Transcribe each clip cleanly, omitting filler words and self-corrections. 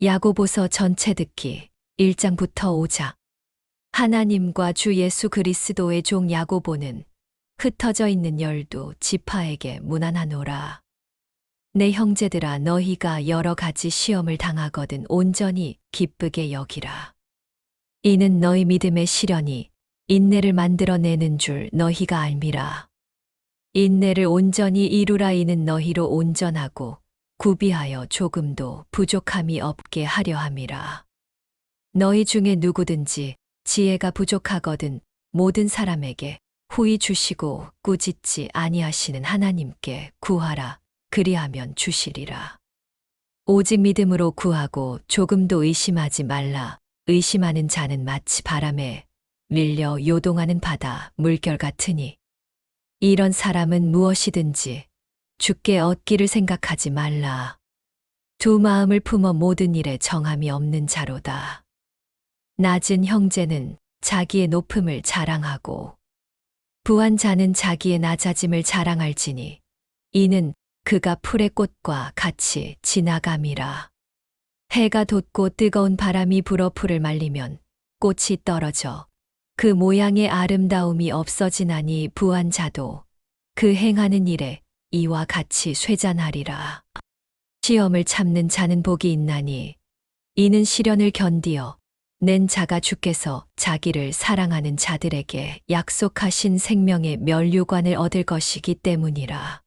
야고보서 전체 듣기 1장부터 5장. 하나님과 주 예수 그리스도의 종 야고보는 흩어져 있는 12지파에게 문안하노라. 내 형제들아, 너희가 여러 가지 시험을 당하거든 온전히 기쁘게 여기라. 이는 너희 믿음의 시련이 인내를 만들어내는 줄 너희가 알미라. 인내를 온전히 이루라. 이는 너희로 온전하고 구비하여 조금도 부족함이 없게 하려 함이라. 너희 중에 누구든지 지혜가 부족하거든 모든 사람에게 후히 주시고 꾸짖지 아니하시는 하나님께 구하라. 그리하면 주시리라. 오직 믿음으로 구하고 조금도 의심하지 말라. 의심하는 자는 마치 바람에 밀려 요동하는 바다 물결 같으니, 이런 사람은 무엇이든지 주께 얻기를 생각하지 말라. 두 마음을 품어 모든 일에 정함이 없는 자로다. 낮은 형제는 자기의 높음을 자랑하고 부한 자는 자기의 낮아짐을 자랑할지니, 이는 그가 풀의 꽃과 같이 지나감이라. 해가 돋고 뜨거운 바람이 불어 풀을 말리면 꽃이 떨어져 그 모양의 아름다움이 없어지나니, 부한 자도 그 행하는 일에 이와 같이 쇠잔하리라. 시험을 참는 자는 복이 있나니, 이는 시련을 견디어 낸 자가 주께서 자기를 사랑하는 자들에게 약속하신 생명의 면류관을 얻을 것이기 때문이라.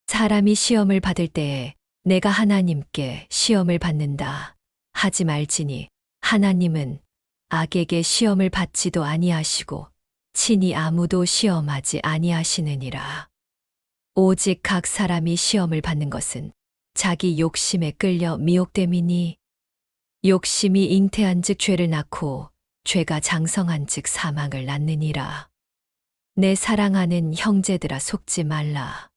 사람이 시험을 받을 때에 내가 하나님께 시험을 받는다 하지 말지니, 하나님은 악에게 시험을 받지도 아니하시고 친히 아무도 시험하지 아니하시느니라. 오직 각 사람이 시험을 받는 것은 자기 욕심에 끌려 미혹됨이니, 욕심이 잉태한즉 죄를 낳고 죄가 장성한즉 사망을 낳느니라. 내 사랑하는 형제들아, 속지 말라.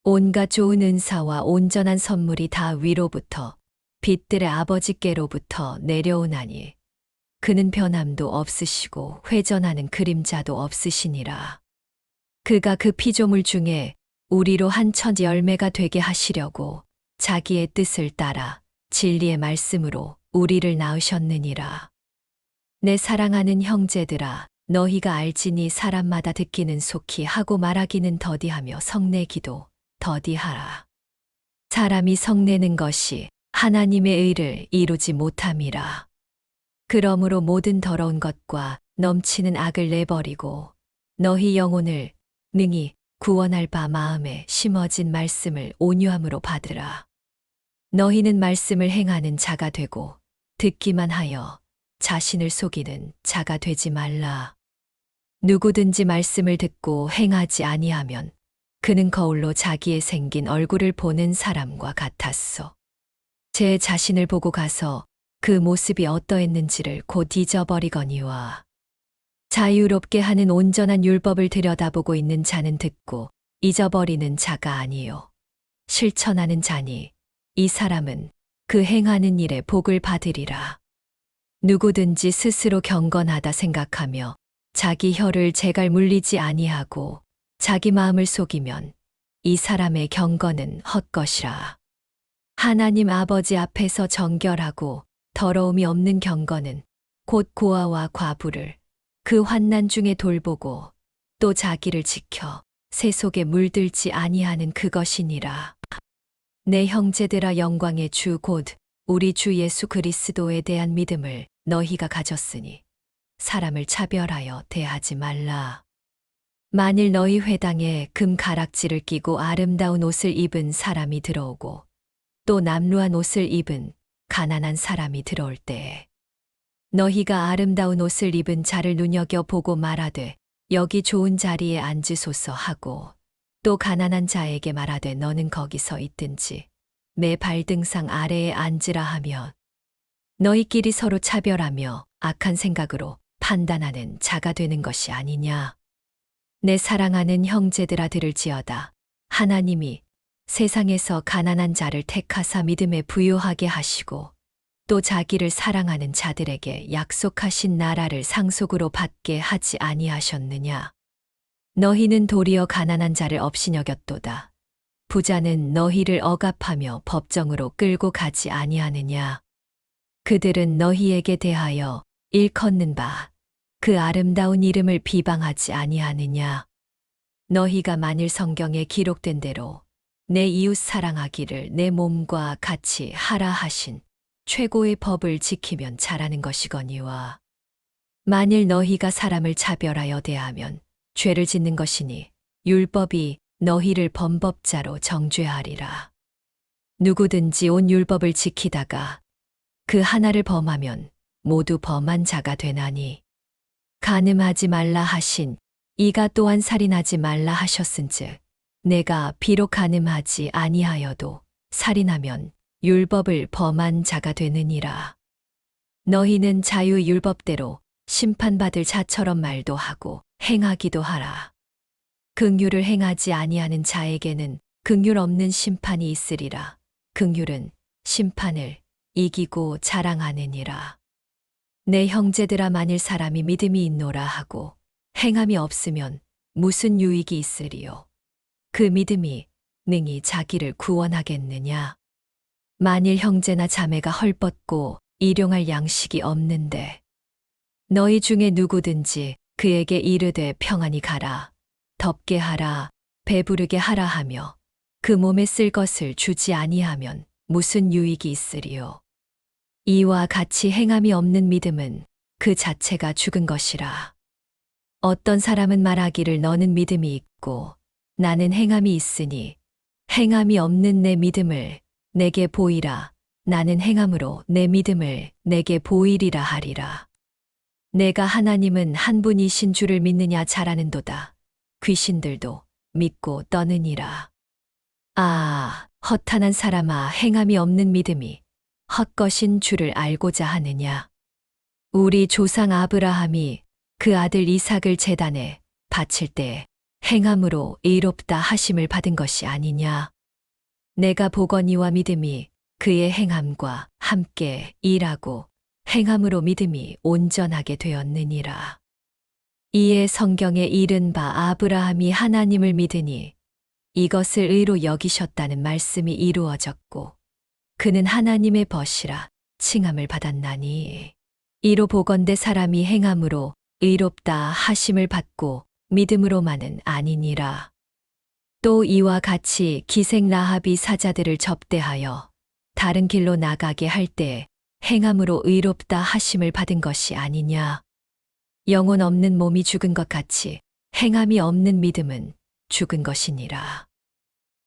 온갖 좋은 은사와 온전한 선물이 다 위로부터 빛들의 아버지께로부터 내려오나니, 그는 변함도 없으시고 회전하는 그림자도 없으시니라. 그가 그 피조물 중에 우리로 한 첫 열매가 되게 하시려고 자기의 뜻을 따라 진리의 말씀으로 우리를 낳으셨느니라. 내 사랑하는 형제들아, 너희가 알지니 사람마다 듣기는 속히 하고 말하기는 더디하며 성내기도 더디하라. 사람이 성내는 것이 하나님의 의를 이루지 못함이라. 그러므로 모든 더러운 것과 넘치는 악을 내버리고 너희 영혼을 능히 구원할 바 마음에 심어진 말씀을 온유함으로 받으라. 너희는 말씀을 행하는 자가 되고 듣기만 하여 자신을 속이는 자가 되지 말라. 누구든지 말씀을 듣고 행하지 아니하면 그는 거울로 자기의 생긴 얼굴을 보는 사람과 같았소. 제 자신을 보고 가서 그 모습이 어떠했는지를 곧 잊어버리거니와, 자유롭게 하는 온전한 율법을 들여다보고 있는 자는 듣고 잊어버리는 자가 아니요 실천하는 자니, 이 사람은 그 행하는 일에 복을 받으리라. 누구든지 스스로 경건하다 생각하며 자기 혀를 제갈 물리지 아니하고 자기 마음을 속이면 이 사람의 경건은 헛것이라. 하나님 아버지 앞에서 정결하고 더러움이 없는 경건은 곧 고아와 과부를 그 환난 중에 돌보고 또 자기를 지켜 새 속에 물들지 아니하는 그것이니라. 내 형제들아, 영광의 주 곧 우리 주 예수 그리스도에 대한 믿음을 너희가 가졌으니 사람을 차별하여 대하지 말라. 만일 너희 회당에 금 가락지를 끼고 아름다운 옷을 입은 사람이 들어오고 또 남루한 옷을 입은 가난한 사람이 들어올 때에 너희가 아름다운 옷을 입은 자를 눈여겨보고 말하되 여기 좋은 자리에 앉으소서 하고, 또 가난한 자에게 말하되 너는 거기 서 있든지 내 발등상 아래에 앉으라 하면, 너희끼리 서로 차별하며 악한 생각으로 판단하는 자가 되는 것이 아니냐. 내 사랑하는 형제들아, 들을지어다. 하나님이 세상에서 가난한 자를 택하사 믿음에 부유하게 하시고 또 자기를 사랑하는 자들에게 약속하신 나라를 상속으로 받게 하지 아니하셨느냐. 너희는 도리어 가난한 자를 업신 여겼도다. 부자는 너희를 억압하며 법정으로 끌고 가지 아니하느냐. 그들은 너희에게 대하여 일컫는 바 그 아름다운 이름을 비방하지 아니하느냐. 너희가 만일 성경에 기록된 대로 내 이웃 사랑하기를 내 몸과 같이 하라 하신 최고의 법을 지키면 잘하는 것이거니와 만일 너희가 사람을 차별하여 대하면 죄를 짓는 것이니 율법이 너희를 범법자로 정죄하리라. 누구든지 온 율법을 지키다가 그 하나를 범하면 모두 범한 자가 되나니 간음하지 말라 하신 이가 또한 살인하지 말라 하셨은즉 내가 비록 간음하지 아니하여도 살인하면 율법을 범한 자가 되느니라. 너희는 자유율법대로 심판받을 자처럼 말도 하고 행하기도 하라. 긍휼을 행하지 아니하는 자에게는 긍휼 없는 심판이 있으리라. 긍휼은 심판을 이기고 자랑하느니라. 내 형제들아 만일 사람이 믿음이 있노라 하고 행함이 없으면 무슨 유익이 있으리요. 그 믿음이 능히 자기를 구원하겠느냐. 만일 형제나 자매가 헐벗고 일용할 양식이 없는데 너희 중에 누구든지 그에게 이르되 평안히 가라, 덥게 하라, 배부르게 하라 하며 그 몸에 쓸 것을 주지 아니하면 무슨 유익이 있으리요. 이와 같이 행함이 없는 믿음은 그 자체가 죽은 것이라. 어떤 사람은 말하기를 너는 믿음이 있고 나는 행함이 있으니 행함이 없는 내 믿음을 내게 보이라. 나는 행함으로 내 믿음을 내게 보이리라 하리라. 내가 하나님은 한 분이신 줄을 믿느냐 잘하는도다. 귀신들도 믿고 떠느니라. 아, 허탄한 사람아, 행함이 없는 믿음이 헛것인 줄을 알고자 하느냐. 우리 조상 아브라함이 그 아들 이삭을 제단에 바칠 때 행함으로 의롭다 하심을 받은 것이 아니냐. 내가 보거니와 믿음이 그의 행함과 함께 일하고 행함으로 믿음이 온전하게 되었느니라. 이에 성경에 이른 바 아브라함이 하나님을 믿으니 이것을 의로 여기셨다는 말씀이 이루어졌고 그는 하나님의 벗이라 칭함을 받았나니 이로 보건대 사람이 행함으로 의롭다 하심을 받고 믿음으로만은 아니니라. 또 이와 같이 기생 라합이 사자들을 접대하여 다른 길로 나가게 할 때 행함으로 의롭다 하심을 받은 것이 아니냐. 영혼 없는 몸이 죽은 것 같이 행함이 없는 믿음은 죽은 것이니라.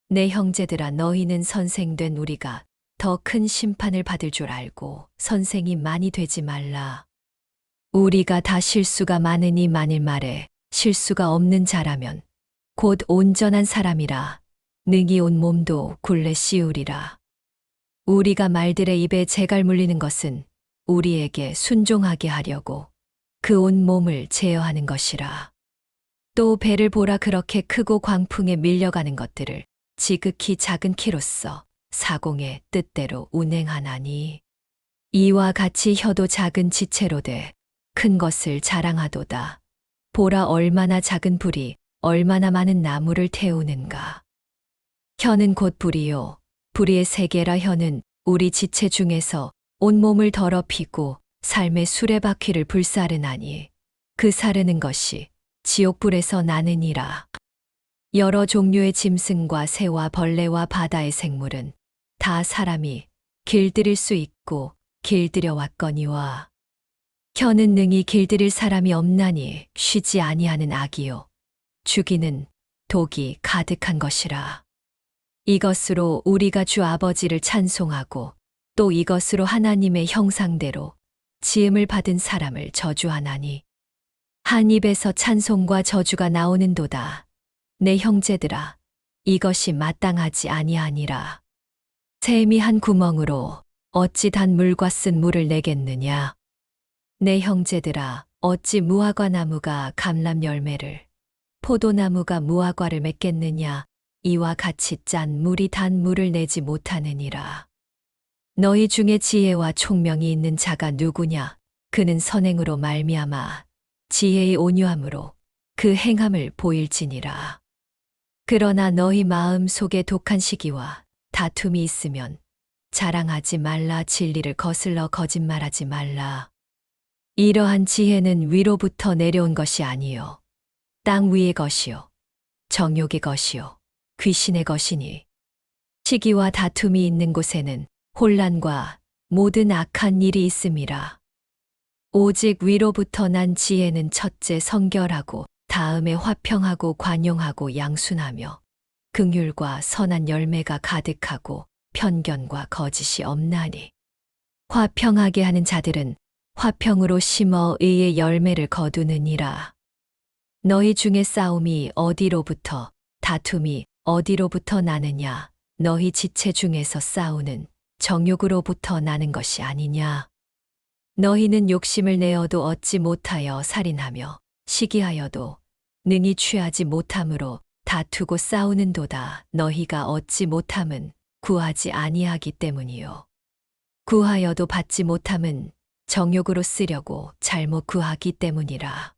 내 형제들아, 너희는 선생된 우리가 더 큰 심판을 받을 줄 알고 선생이 많이 되지 말라. 우리가 다 실수가 많으니 만일 말에 실수가 없는 자라면 곧 온전한 사람이라 능히 온 몸도 굴레 씌우리라. 우리가 말들의 입에 재갈 물리는 것은 우리에게 순종하게 하려고 그 온 몸을 제어하는 것이라. 또 배를 보라, 그렇게 크고 광풍에 밀려가는 것들을 지극히 작은 키로써 사공의 뜻대로 운행하나니 이와 같이 혀도 작은 지체로 돼 큰 것을 자랑하도다. 보라, 얼마나 작은 불이 얼마나 많은 나무를 태우는가. 혀는 곧 불이요, 불의의 세계라. 혀는 우리 지체 중에서 온 몸을 더럽히고 삶의 수레바퀴를 불사르나니 그 사르는 것이 지옥불에서 나느니라. 여러 종류의 짐승과 새와 벌레와 바다의 생물은 다 사람이 길들일 수 있고 길들여 왔거니와 혀는 능히 길들일 사람이 없나니 쉬지 아니하는 악이요 죽이는 독이 가득한 것이라. 이것으로 우리가 주 아버지를 찬송하고 또 이것으로 하나님의 형상대로 지음을 받은 사람을 저주하나니 한 입에서 찬송과 저주가 나오는도다. 내 형제들아, 이것이 마땅하지 아니하니라. 샘이 한 구멍으로 어찌 단 물과 쓴 물을 내겠느냐. 내 형제들아, 어찌 무화과 나무가 감람 열매를, 포도나무가 무화과를 맺겠느냐. 이와 같이 짠 물이 단 물을 내지 못하느니라. 너희 중에 지혜와 총명이 있는 자가 누구냐. 그는 선행으로 말미암아 지혜의 온유함으로 그 행함을 보일지니라. 그러나 너희 마음 속에 독한 시기와 다툼이 있으면 자랑하지 말라. 진리를 거슬러 거짓말하지 말라. 이러한 지혜는 위로부터 내려온 것이 아니요 땅 위의 것이요 정욕의 것이요 귀신의 것이니 시기와 다툼이 있는 곳에는 혼란과 모든 악한 일이 있음이라. 오직 위로부터 난 지혜는 첫째 성결하고 다음에 화평하고 관용하고 양순하며 긍휼과 선한 열매가 가득하고 편견과 거짓이 없나니 화평하게 하는 자들은 화평으로 심어 의의 열매를 거두느니라. 너희 중에 싸움이 어디로부터 다툼이 어디로부터 나느냐. 너희 지체 중에서 싸우는 정욕으로부터 나는 것이 아니냐. 너희는 욕심을 내어도 얻지 못하여 살인하며 시기하여도 능히 취하지 못함으로 다투고 싸우는도다. 너희가 얻지 못함은 구하지 아니하기 때문이요 구하여도 받지 못함은 정욕으로 쓰려고 잘못 구하기 때문이라.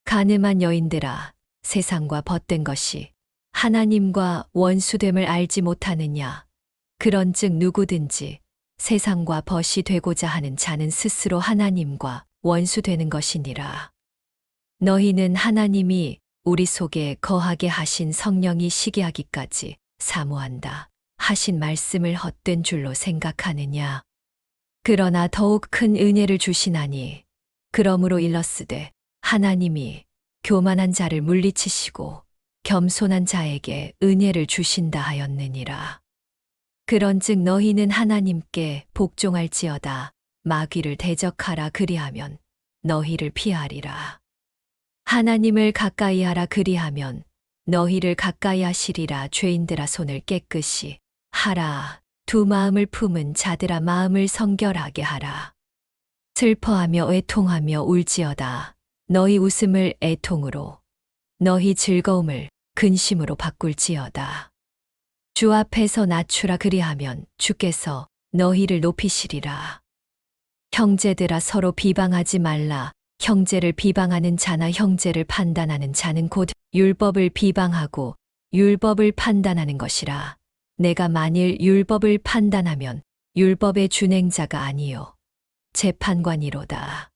간음한 여인들아, 세상과 벗된 것이 하나님과 원수됨을 알지 못하느냐. 그런즉 누구든지 세상과 벗이 되고자 하는 자는 스스로 하나님과 원수되는 것이니라. 너희는 하나님이 우리 속에 거하게 하신 성령이 시기하기까지 사모한다 하신 말씀을 헛된 줄로 생각하느냐. 그러나 더욱 큰 은혜를 주시나니 그러므로 일렀으되 하나님이 교만한 자를 물리치시고 겸손한 자에게 은혜를 주신다 하였느니라. 그런즉 너희는 하나님께 복종할지어다. 마귀를 대적하라. 그리하면 너희를 피하리라. 하나님을 가까이 하라. 그리하면 너희를 가까이 하시리라. 죄인들아, 손을 깨끗이 하라. 두 마음을 품은 자들아, 마음을 성결하게 하라. 슬퍼하며 애통하며 울지어다. 너희 웃음을 애통으로 너희 즐거움을 근심으로 바꿀지어다. 주 앞에서 낮추라. 그리하면 주께서 너희를 높이시리라. 형제들아, 서로 비방하지 말라. 형제를 비방하는 자나 형제를 판단하는 자는 곧 율법을 비방하고 율법을 판단하는 것이라. 내가 만일 율법을 판단하면 율법의 준행자가 아니요 재판관이로다.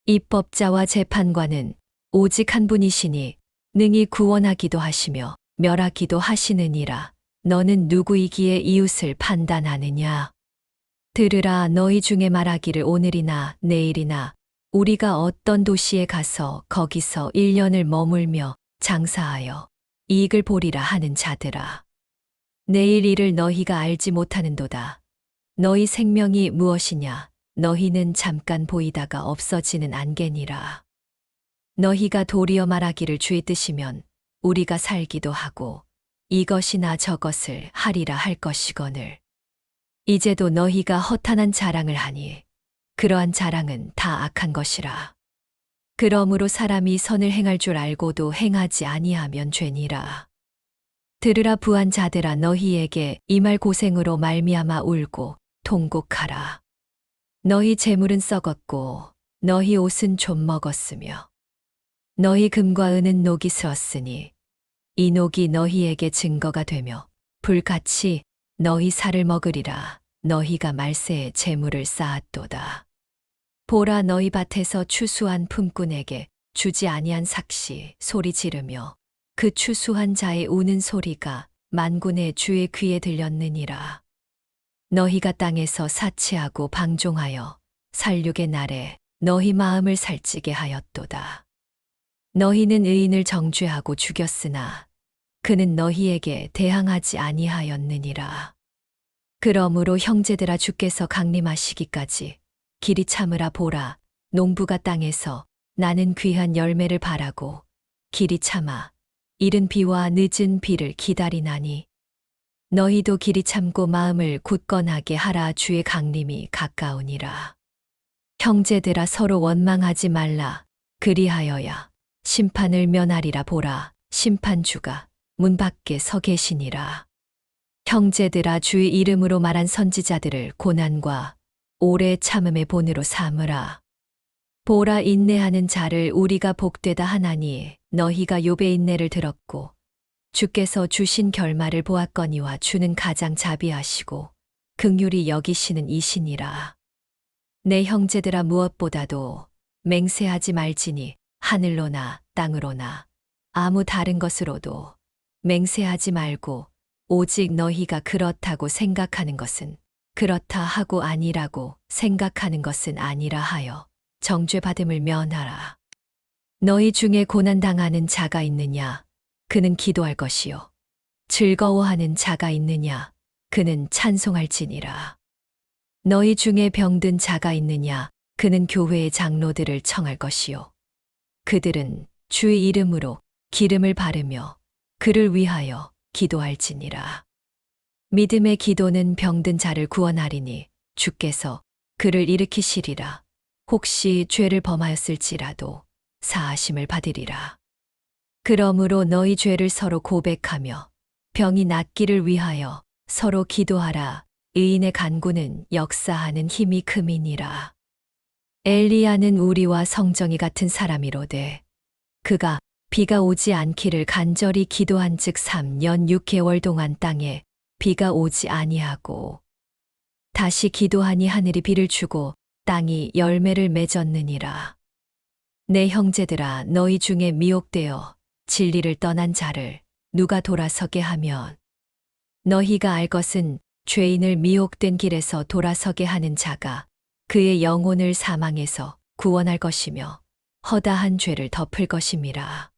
입법자와 재판관은 오직 한 분이시니 능히 구원하기도 하시며 멸하기도 하시느니라. 너는 누구이기에 이웃을 판단하느냐. 들으라. 너희 중에 말하기를 오늘이나 내일이나 우리가 어떤 도시에 가서 거기서 1년을 머물며 장사하여 이익을 보리라 하는 자들아. 내일 일을 너희가 알지 못하는도다. 너희 생명이 무엇이냐. 너희는 잠깐 보이다가 없어지는 안개니라. 너희가 도리어 말하기를 주의 뜻이면 우리가 살기도 하고 이것이나 저것을 하리라 할 것이거늘. 이제도 너희가 허탄한 자랑을 하니 그러한 자랑은 다 악한 것이라. 그러므로 사람이 선을 행할 줄 알고도 행하지 아니하면 죄니라. 들으라. 부한 자들아, 너희에게 임할 고생으로 말미암아 울고 통곡하라. 너희 재물은 썩었고 너희 옷은 좀 먹었으며 너희 금과 은은 녹이 슬었으니 이 녹이 너희에게 증거가 되며 불같이 너희 살을 먹으리라. 너희가 말세에 재물을 쌓았도다. 보라, 너희 밭에서 추수한 품꾼에게 주지 아니한 삭시 소리 지르며 그 추수한 자의 우는 소리가 만군의 주의 귀에 들렸느니라. 너희가 땅에서 사치하고 방종하여 살육의 날에 너희 마음을 살찌게 하였도다. 너희는 의인을 정죄하고 죽였으나 그는 너희에게 대항하지 아니하였느니라. 그러므로 형제들아, 주께서 강림하시기까지 길이 참으라. 보라, 농부가 땅에서 나는 귀한 열매를 바라고 길이 참아 이른 비와 늦은 비를 기다리나니 너희도 길이 참고 마음을 굳건하게 하라. 주의 강림이 가까우니라. 형제들아, 서로 원망하지 말라. 그리하여야 심판을 면하리라. 보라, 심판주가 문 밖에 서 계시니라. 형제들아, 주의 이름으로 말한 선지자들을 고난과 오래 참음의 본으로 삼으라. 보라, 인내하는 자를 우리가 복되다 하나니 너희가 욥의 인내를 들었고 주께서 주신 결말을 보았거니와 주는 가장 자비하시고 긍휼히 여기시는 이시니라. 내 형제들아 무엇보다도 맹세하지 말지니 하늘로나 땅으로나 아무 다른 것으로도 맹세하지 말고 오직 너희가 그렇다고 생각하는 것은 그렇다 하고 아니라고 생각하는 것은 아니라 하여 정죄받음을 면하라. 너희 중에 고난당하는 자가 있느냐? 그는 기도할 것이요. 즐거워하는 자가 있느냐? 그는 찬송할지니라. 너희 중에 병든 자가 있느냐? 그는 교회의 장로들을 청할 것이요. 그들은 주의 이름으로 기름을 바르며 그를 위하여 기도할지니라. 믿음의 기도는 병든 자를 구원하리니 주께서 그를 일으키시리라. 혹시 죄를 범하였을지라도 사하심을 받으리라. 그러므로 너희 죄를 서로 고백하며 병이 낫기를 위하여 서로 기도하라. 의인의 간구는 역사하는 힘이 큼이니라. 엘리야는 우리와 성정이 같은 사람이로되 그가 비가 오지 않기를 간절히 기도한즉 3년 6개월 동안 땅에 비가 오지 아니하고 다시 기도하니 하늘이 비를 주고 땅이 열매를 맺었느니라. 내 형제들아 너희 중에 미혹되어 진리를 떠난 자를 누가 돌아서게 하면 너희가 알 것은 죄인을 미혹된 길에서 돌아서게 하는 자가 그의 영혼을 사망에서 구원할 것이며 허다한 죄를 덮을 것임이라.